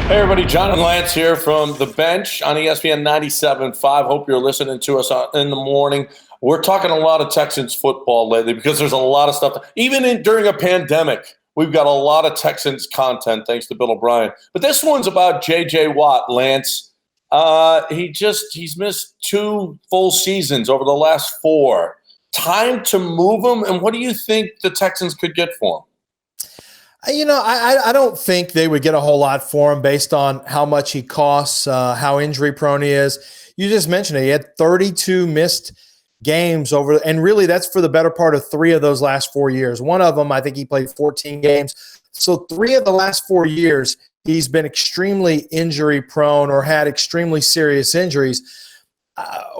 Hey everybody, John and Lance here from the bench on ESPN 97.5. Hope you're listening to us in the morning. We're talking a lot of Texans football lately because there's a lot of stuff. Even during a pandemic, we've got a lot of Texans content thanks to Bill O'Brien. But this one's about J.J. Watt, Lance. He's missed 2 full seasons over the last 4. Time to move him, and what do you think the Texans could get for him? I don't think they would get a whole lot for him based on how much he costs, how injury prone he is. You just mentioned it. He had 32 missed games and really that's for the better part of 3 of those last 4 years. One of them, I think he played 14 games. So 3 of the last 4 years, he's been extremely injury prone or had extremely serious injuries.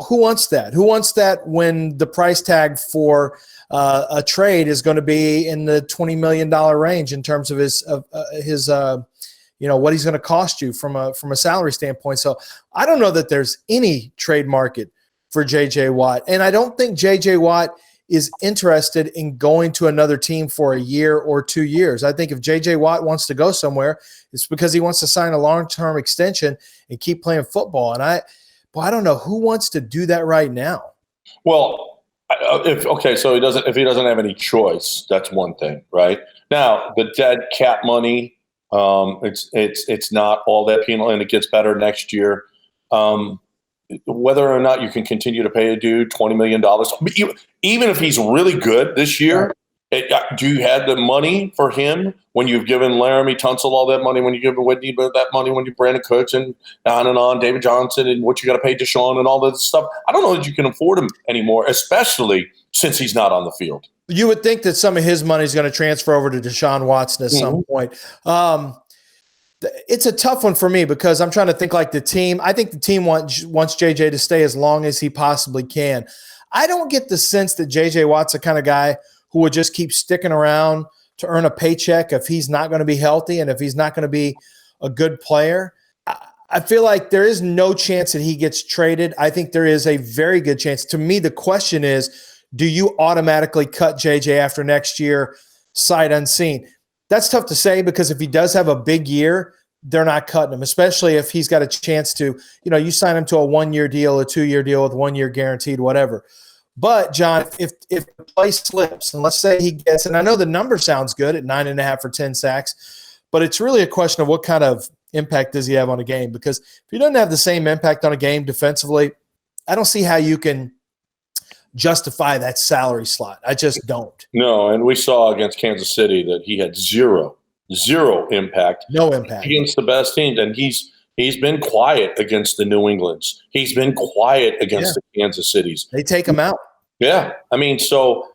Who wants that? Who wants that when the price tag for a trade is going to be in the $20 million range in terms of his what he's going to cost you from a salary standpoint. So I don't know that there's any trade market for J.J. Watt. And I don't think J.J. Watt is interested in going to another team for a year or 2 years. I think if J.J. Watt wants to go somewhere, it's because he wants to sign a long-term extension and keep playing football. And I don't know who wants to do that right now. Well, if he doesn't have any choice, that's one thing, right? Now, the dead cap money, it's not all that penal, and it gets better next year. Whether or not you can continue to pay a dude $20 million, even if he's really good this year, do you have the money for him when you've given Laramie Tunsil all that money, when you give Whitney that money, when you Brandon Cooks and on, David Johnson, and what you got to pay Deshaun and all that stuff? I don't know that you can afford him anymore, especially since he's not on the field. You would think that some of his money is going to transfer over to Deshaun Watson at some point. It's a tough one for me because I'm trying to think like the team. I think the team wants JJ to stay as long as he possibly can. I don't get the sense that JJ Watt's the kind of guy who would just keep sticking around to earn a paycheck if he's not going to be healthy and if he's not going to be a good player. I feel like there is no chance that he gets traded. I think there is a very good chance. To me, the question is, do you automatically cut JJ after next year, sight unseen? That's tough to say because if he does have a big year, they're not cutting him, especially if he's got a chance to, you sign him to a 1-year deal, a 2-year deal with 1 year guaranteed, whatever. But, John, if the play slips, and let's say he gets – and I know the number sounds good at 9.5 for 10 sacks, but it's really a question of what kind of impact does he have on a game, because if he doesn't have the same impact on a game defensively, I don't see how you can justify that salary slot. I just don't. No, and we saw against Kansas City that he had zero impact. No impact. Against the best teams, and he's been quiet against the New Englands. He's been quiet against the Kansas Cities. They take him out. Yeah. I mean, so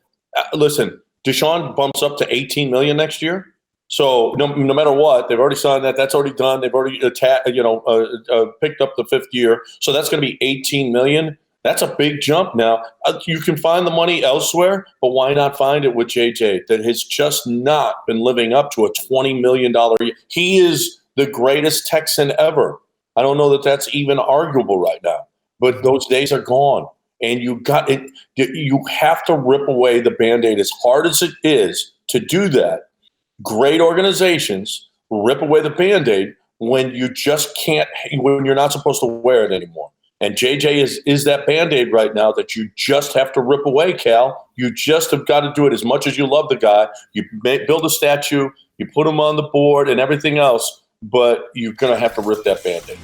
listen, Deshaun bumps up to $18 million next year. So no matter what, they've already signed that. That's already done. They've already picked up the 5th year. So that's going to be $18 million. That's a big jump now. You can find the money elsewhere, but why not find it with JJ that has just not been living up to a $20 million year? He is the greatest Texan ever. I don't know that that's even arguable right now, but those days are gone. And you have to rip away the Band-Aid as hard as it is to do that. Great organizations rip away the Band-Aid when you just can't, when you're not supposed to wear it anymore. And JJ is that Band-Aid right now that you just have to rip away, Cal. You just have got to do it as much as you love the guy. You build a statue, you put him on the board and everything else, but you're going to have to rip that Band-Aid.